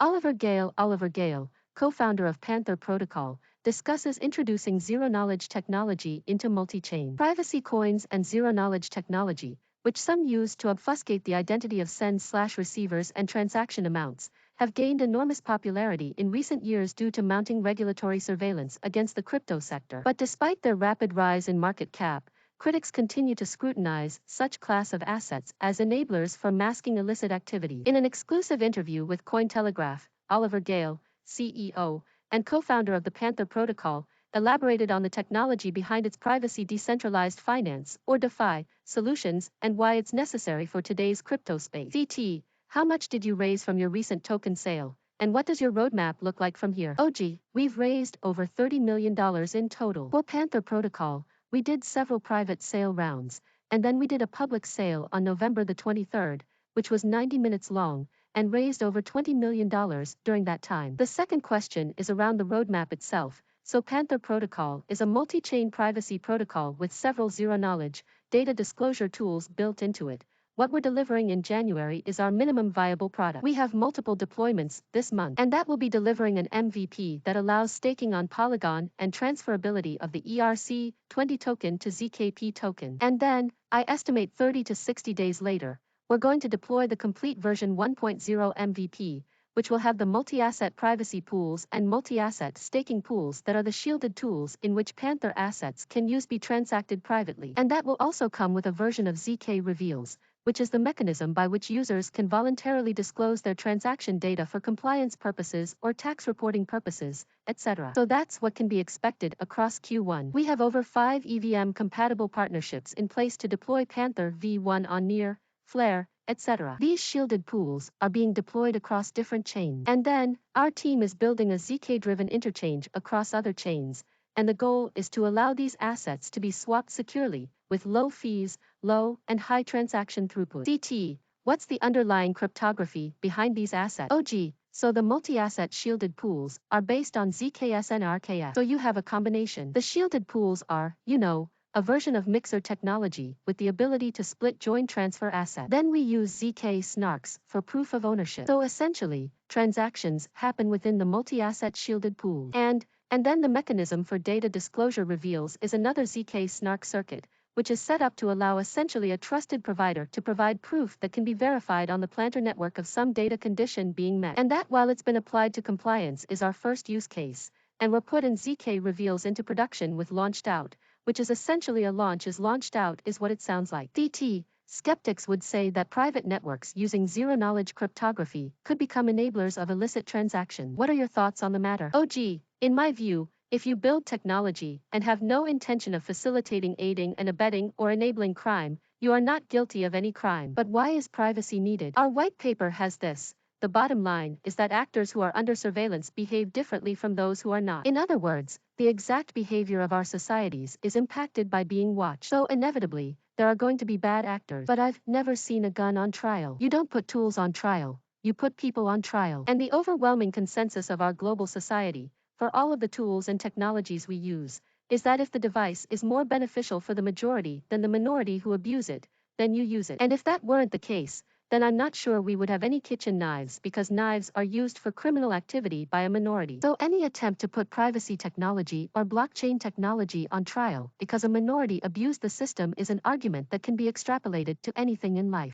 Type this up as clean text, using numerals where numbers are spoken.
Oliver Gale, co-founder of Panther Protocol, discusses introducing zero-knowledge technology into multi-chain privacy coins and zero-knowledge technology, which some use to obfuscate the identity of sends/receivers and transaction amounts, have gained enormous popularity in recent years due to mounting regulatory surveillance against the crypto sector. But despite their rapid rise in market cap, critics continue to scrutinize such class of assets as enablers for masking illicit activity. In an exclusive interview with Cointelegraph, Oliver Gale, CEO and co-founder of the Panther Protocol, elaborated on the technology behind its privacy decentralized finance, or DeFi, solutions and why it's necessary for today's crypto space. CT, how much did you raise from your recent token sale? And what does your roadmap look like from here? OG, we've raised over $30 million in total. For Panther Protocol, we did several private sale rounds, and then we did a public sale on November the 23rd, which was 90 minutes long, and raised over $20 million during that time. The second question is around the roadmap itself. So Panther Protocol is a multi-chain privacy protocol with several zero-knowledge data disclosure tools built into it. What we're delivering in January is our minimum viable product. We have multiple deployments this month, and that will be delivering an MVP that allows staking on Polygon and transferability of the ERC-20 token to ZKP token. And then, I estimate 30 to 60 days later, we're going to deploy the complete version 1.0 MVP, which will have the multi-asset privacy pools and multi-asset staking pools that are the shielded tools in which Panther assets can be transacted privately. And that will also come with a version of ZK Reveals, which is the mechanism by which users can voluntarily disclose their transaction data for compliance purposes or tax reporting purposes, etc. So that's what can be expected across Q1. We have over 5 EVM-compatible partnerships in place to deploy Panther v1 on Near, Flare, etc. These shielded pools are being deployed across different chains. And then, our team is building a ZK-driven interchange across other chains, and the goal is to allow these assets to be swapped securely, with low fees, low and high transaction throughput. CT, what's the underlying cryptography behind these assets? OG, so the multi-asset shielded pools are based on ZK-SNARKS. So you have a combination. The shielded pools are, a version of mixer technology with the ability to split join transfer assets. Then we use ZK-SNARKS for proof of ownership. So essentially, transactions happen within the multi-asset shielded pool. And then the mechanism for data disclosure reveals is another ZK-SNARK circuit, which is set up to allow essentially a trusted provider to provide proof that can be verified on the Panther network of some data condition being met. And that, while it's been applied to compliance, is our first use case, and we're putting ZK Reveals into production with launched out, which is essentially a launch is launched out is what it sounds like. CT, skeptics would say that private networks using zero-knowledge cryptography could become enablers of illicit transaction. What are your thoughts on the matter? OG, in my view, if you build technology and have no intention of facilitating, aiding and abetting or enabling crime, you are not guilty of any crime. But why is privacy needed? Our white paper has this. The bottom line is that actors who are under surveillance behave differently from those who are not. In other words, the exact behavior of our societies is impacted by being watched. So inevitably, there are going to be bad actors. But I've never seen a gun on trial. You don't put tools on trial. You put people on trial. And the overwhelming consensus of our global society, for all of the tools and technologies we use, is that if the device is more beneficial for the majority than the minority who abuse it, then you use it. And if that weren't the case, then I'm not sure we would have any kitchen knives because knives are used for criminal activity by a minority. So any attempt to put privacy technology or blockchain technology on trial because a minority abused the system is an argument that can be extrapolated to anything in life.